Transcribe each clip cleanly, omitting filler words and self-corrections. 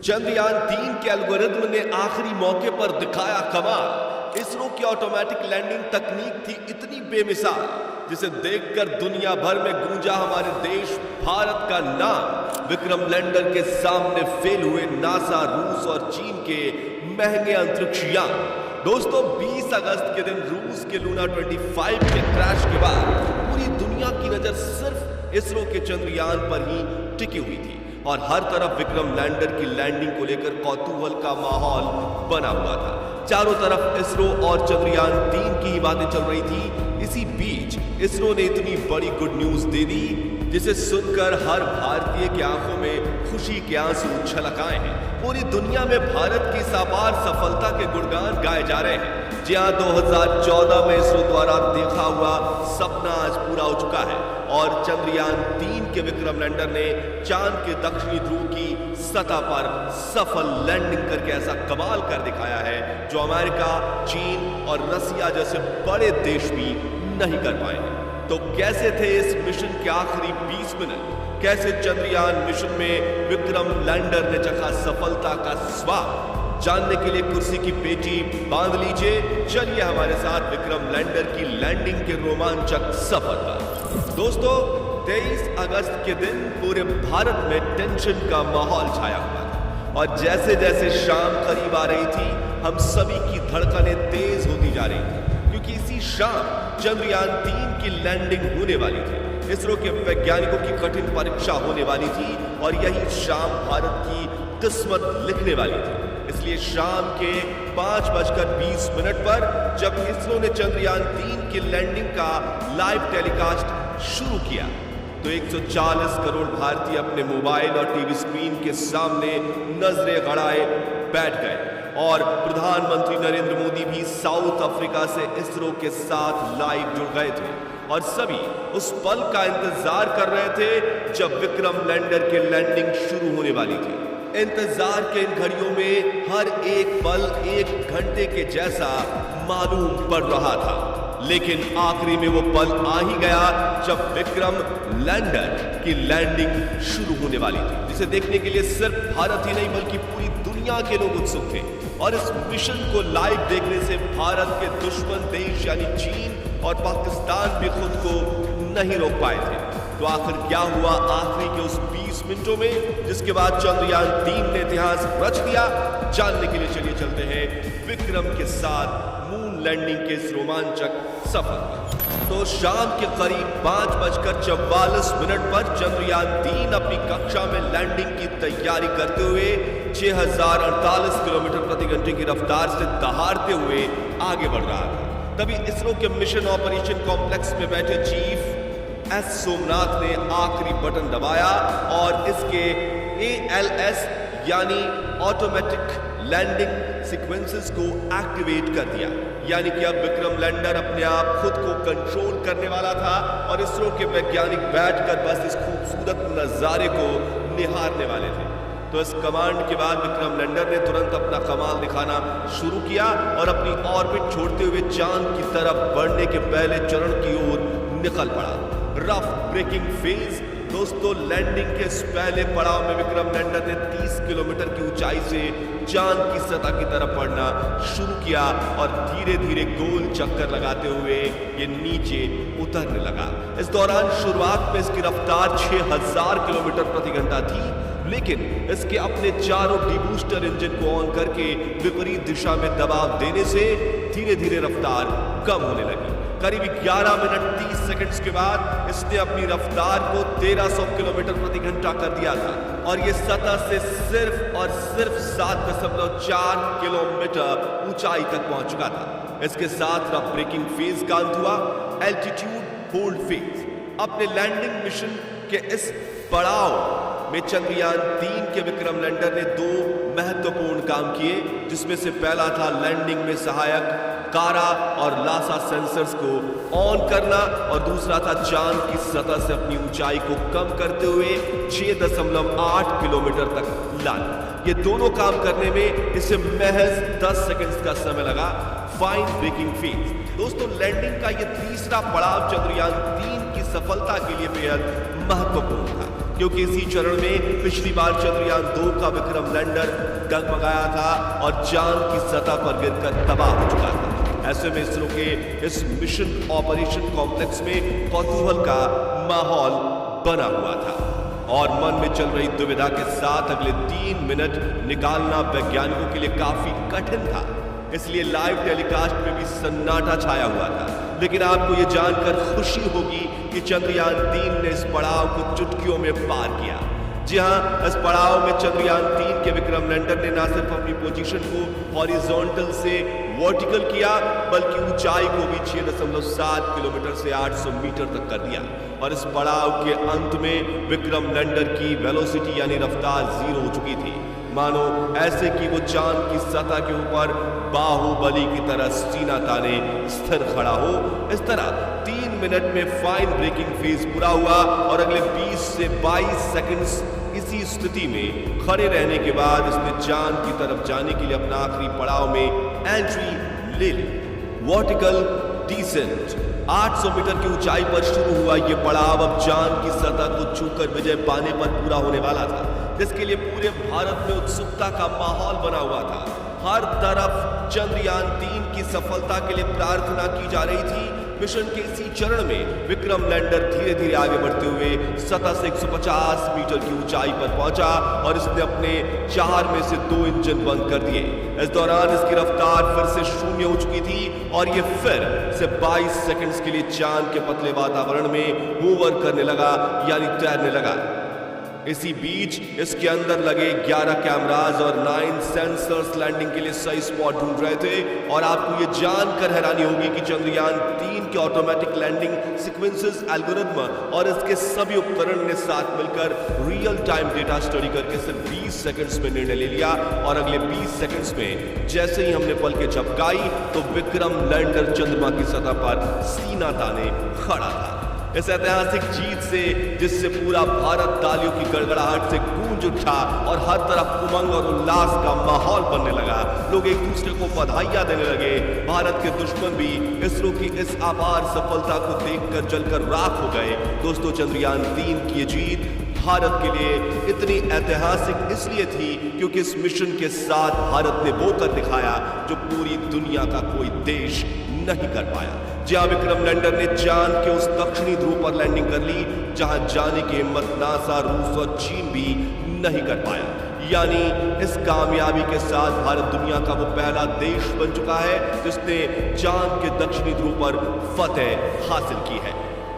चंद्रयान 3 के एल्गोरिथम ने आखिरी मौके पर दिखाया कमाल। इसरो की ऑटोमेटिक लैंडिंग तकनीक थी इतनी बेमिसाल, जिसे देखकर दुनिया भर में गूंजा हमारे देश भारत का नाम। विक्रम लैंडर के सामने फेल हुए नासा, रूस और चीन के महंगे अंतरिक्ष यान। दोस्तों, 20 अगस्त के दिन रूस के लूना 25 के क्रैश के बाद पूरी दुनिया की नजर सिर्फ इसरो के चंद्रयान पर ही टिकी हुई थी और हर तरफ विक्रम लैंडर की लैंडिंग को लेकर कौतूहल का माहौल बना हुआ था। चारों तरफ इसरो और चंद्रयान 3 की ही बातें चल रही थी। इसी बीच इसरो ने इतनी बड़ी गुड न्यूज दे दी, जिसे सुनकर हर भारतीय की आंखों में खुशी के आंसू छलक आए हैं। पूरी दुनिया में भारत की इस अपार सफलता के गुणगान गाए जा रहे हैं। जी हां, 2014 में इसरो द्वारा देखा हुआ सपना आज पूरा हो चुका है और चंद्रयान 3 के विक्रम लैंडर ने चांद के दक्षिणी ध्रुव की सतह पर सफल लैंडिंग करके ऐसा कमाल कर दिखाया है जो अमेरिका, चीन और रसिया जैसे बड़े देश भी नहीं कर पाए हैं। तो कैसे थे इस मिशन के आखिरी 20 मिनट? कैसे चंद्रयान मिशन में विक्रम लैंडर ने चखा सफलता का स्वाद? जानने के लिए कुर्सी की पेटी बांध लीजिए। चलिए हमारे साथ विक्रम लैंडर की लैंडिंग के रोमांचक सफर पर। दोस्तों, 23 अगस्त के दिन पूरे भारत में टेंशन का माहौल छाया हुआ था और जैसे जैसे शाम करीब आ रही थी, हम सभी की धड़कनें तेज होती जा रही थी, क्योंकि इसी शाम चंद्रयान 3 की लैंडिंग होने वाली थी। इसरो के वैज्ञानिकों की कठिन परीक्षा होने वाली थी और यही शाम भारत की किस्मत लिखने वाली थी। इसलिए शाम के 5:20 पर जब इसरो ने चंद्रयान 3 की लैंडिंग का लाइव टेलीकास्ट शुरू किया, तो 140 करोड़ भारतीय अपने मोबाइल और टीवी स्क्रीन के सामने नजरें गड़ाए बैठ गए और प्रधानमंत्री नरेंद्र मोदी भी साउथ अफ्रीका से इसरो के साथ लाइव जुड़ गए थे और सभी उस पल का इंतजार कर रहे थे जब विक्रम लैंडर की लैंडिंग शुरू होने वाली थी। इंतजार के इन घड़ियों में हर एक पल 1 घंटे के जैसा मालूम पड़ रहा था, लेकिन आखिरी में वो पल आ ही गया जब विक्रम लैंडर की लैंडिंग शुरू होने वाली थी, जिसे देखने के लिए सिर्फ भारत ही नहीं बल्कि पूरी दुनिया के लोग उत्सुक थे। और इस मिशन को लाइव देखने से भारत के दुश्मन देश यानी चीन और पाकिस्तान भी खुद को नहीं रोक पाए थे। तो आखिर क्या हुआ आखिरी के उस 20 मिनटों में, जिसके बाद चंद्रयान 3 ने इतिहास रच दिया? जानने के लिए चलिए चलते हैं विक्रम के साथ मून लैंडिंग के इस रोमांचक सफर पर। तो शाम के करीब 5:44 पर चंद्रयान 3 अपनी कक्षा में लैंडिंग की तैयारी करते हुए 6048 किलोमीटर प्रति घंटे की रफ्तार से दहाड़ते हुए आगे बढ़ रहा था। तभी इसरो के मिशन ऑपरेशन कॉम्प्लेक्स में बैठे चीफ एस सोमनाथ ने आखिरी बटन दबाया और इसके ALS यानी ऑटोमेटिक लैंडिंग सीक्वेंसेस को एक्टिवेट कर दिया। यानी कि अब विक्रम लैंडर अपने आप खुद को कंट्रोल करने वाला था और इसरो के वैज्ञानिक बैठकर बस इस खूबसूरत नजारे को निहारने वाले थे। तो इस कमांड के बाद विक्रम लैंडर ने तुरंत अपना कमाल दिखाना शुरू किया और अपनी ऑर्बिट छोड़ते हुए चांद की तरफ बढ़ने के पहले चरण की ओर निकल पड़ा। Rough breaking phase. दोस्तों, लैंडिंग के इस पहले पड़ाव में विक्रम लैंडर ने 30 किलोमीटर की ऊंचाई से चांद की सतह की तरफ बढ़ना शुरू किया और धीरे धीरे गोल चक्कर लगाते हुए ये नीचे उतरने लगा। इस दौरान शुरुआत में इसकी रफ्तार 6000 किलोमीटर प्रति घंटा थी, लेकिन इसके अपने चारों डीबूस्टर इंजन को ऑन करके विपरीत दिशा में दबाव देने से धीरे धीरे रफ्तार कम होने लगी। करीब 11 मिनट 30 सेकंड्स के बाद इसने अपनी रफ्तार को 1300 किलोमीटर प्रति घंटा कर दिया था और ये सतह से सिर्फ और सिर्फ 7.4 किलोमीटर ऊंचाई तक पहुंच चुका था। इसके साथ रफ ब्रेकिंग फेज का अंत हुआ। Altitude hold phase. अपने लैंडिंग मिशन के इस पड़ाव में चंद्रयान 3 के विक्रम लैंडर ने 2 महत्वपूर्ण काम किए, जिसमें से पहला था लैंडिंग में सहायक कारा और लासा सेंसर्स को ऑन करना और दूसरा था चांद की सतह से अपनी ऊंचाई को कम करते हुए 6.8 किलोमीटर तक लाना। ये दोनों काम करने में इसे महज 10 सेकंड्स का समय लगा। Fine braking phase. दोस्तों, लैंडिंग का ये तीसरा पड़ाव चंद्रयान 3 की सफलता के लिए बेहद महत्वपूर्ण था। क्योंकि इसी चरण में पिछली बार चंद्रयान 2 का विक्रम लैंडर डगमगाया था और चांद की सतह पर गिरकर तबाह हो चुका था। ऐसे में इसरो के इस मिशन ऑपरेशन कॉम्प्लेक्स में कौतूहल का माहौल बना हुआ था और मन में चल रही दुविधा के साथ अगले 3 मिनट निकालना वैज्ञानिकों के लिए काफी कठिन था। इसलिए लाइव टेलीकास्ट में भी सन्नाटा छाया हुआ था। लेकिन आपको यह जानकर खुशी होगी कि चंद्रयान 3 ने इस पड़ाव को चुटकियों में पार किया। जी हां, इस पड़ाव में चंद्रयान 3 के विक्रम लैंडर ने न सिर्फ अपनी पोजीशन को हॉरिजॉन्टल से वर्टिकल किया, बल्कि ऊंचाई को भी 6.7 किलोमीटर से 800 मीटर तक कर दिया। और इस पड़ाव के अंत में विक्रम लैंडर की वेलोसिटी यानी रफ्तार 0 हो चुकी थी, मानो ऐसे कि वो चांद की सतह के ऊपर बाहुबली की तरह सीना ताने स्थिर खड़ा हो। इस तरह 3 मिनट में फाइन ब्रेकिंग फेज पूरा हुआ और अगले 20 से 22 सेकंड्स इसी स्थिति में खड़े रहने के बाद इसने चांद की तरफ जाने के लिए अपना आखिरी पड़ाव में एंट्री ले ली। वर्टिकल डिसेंट 800 मीटर की ऊंचाई पर शुरू हुआ यह पड़ाव अब चांद की सतह को छूकर विजय पाने पर पूरा होने वाला था, जिसके लिए पूरे भारत में उत्सुकता का माहौल बना हुआ था। हर तरफ चंद्रयान 3 की सफलता के लिए प्रार्थना की जा रही थी। मिशन के इसी चरण में विक्रम लैंडर धीरे धीरे आगे बढ़ते हुए सतह से 150 मीटर की ऊंचाई पर पहुंचा और इसने अपने 4 में से 2 इंजन बंद कर दिए। इस दौरान इसकी रफ्तार फिर से 0 हो चुकी थी और ये फिर से 22 सेकंड्स के लिए चांद के पतले वातावरण में मूवर करने लगा यानी तैरने लगा। इसी बीच इसके अंदर लगे 11 कैमराज और 9 सेंसर्स लैंडिंग के लिए सही स्पॉट ढूंढ रहे थे। और आपको यह जानकर हैरानी होगी कि चंद्रयान 3 के ऑटोमेटिक लैंडिंग सीक्वेंसेस एल्गोरिथम और इसके सभी उपकरण ने साथ मिलकर रियल टाइम डेटा स्टडी करके सिर्फ 20 सेकंड्स में निर्णय ले लिया। और अगले 20 सेकंड्स में जैसे ही हमने पलकें झपकाई तो विक्रम लैंडर चंद्रमा की सतह पर सीना ताने खड़ा था। इस ऐतिहासिक जीत से जिससे पूरा भारत तालियों की गड़गड़ाहट से गूंज उठा और हर तरफ उमंग और उल्लास का माहौल बनने लगा। लोग एक दूसरे को बधाइयां देने लगे। भारत के दुश्मन भी इसरो की इस अपार सफलता को देखकर जलकर राख हो गए। दोस्तों, चंद्रयान 3 की ये जीत भारत के लिए इतनी ऐतिहासिक इसलिए थी क्योंकि इस मिशन के साथ भारत ने वो कर दिखाया जो पूरी दुनिया का कोई देश नहीं कर पाया। जहां विक्रम लैंडर ने चांद के उस दक्षिणी ध्रुव पर लैंडिंग कर ली जहां जाने की हिम्मत नासा, रूस और चीन भी नहीं कर पाया। यानी इस कामयाबी के साथ भारत दुनिया का वो पहला देश बन चुका है जिसने चांद के दक्षिणी ध्रुव पर फतेह हासिल की है।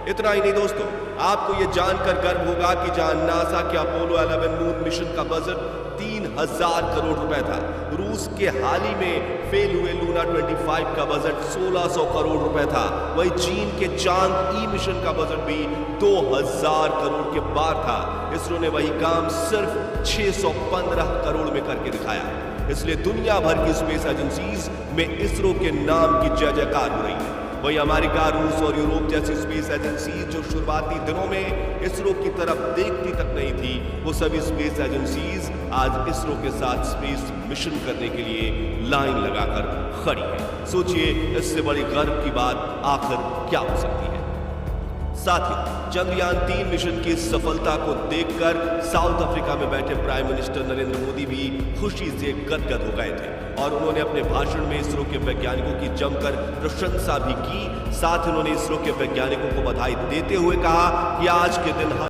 इतना ही नहीं दोस्तों, आपको यह जानकर गर्व होगा कि जहां नासा के अपोलो 11 मून मिशन का बजट 3000 करोड़ रुपए था, रूस के हाल ही में फेल हुए लूना 25 का बजट 1600 करोड़ रुपए था। वहीं चीन के चांद ई मिशन का बजट भी 2000 करोड़ के पार था। इसरो ने वही काम सिर्फ 615 करोड़ में करके दिखाया। इसलिए दुनिया भर की स्पेस एजेंसीज में इसरो के नाम की जय जयकार हो रही है। वही अमेरिका, रूस और यूरोप जैसी स्पेस एजेंसीज जो शुरुआती दिनों में इसरो की तरफ देखती तक नहीं थी, वो सभी स्पेस एजेंसीज आज इसरो के साथ स्पेस मिशन करने के लिए लाइन लगाकर खड़ी है। सोचिए, इससे बड़ी गर्व की बात आखिर क्या हो सकती है। साथियों, चंद्रयान 3 मिशन की सफलता को देखकर साउथ अफ्रीका में बैठे प्राइम मिनिस्टर नरेंद्र मोदी भी खुशी से गदगद हो गए थे और उन्होंने अपने भाषण में इसरो के वैज्ञानिकों की जमकर प्रशंसा भी की। साथ ही उन्होंने इसरो के वैज्ञानिकों को बधाई देते हुए कहा कि आज के दिन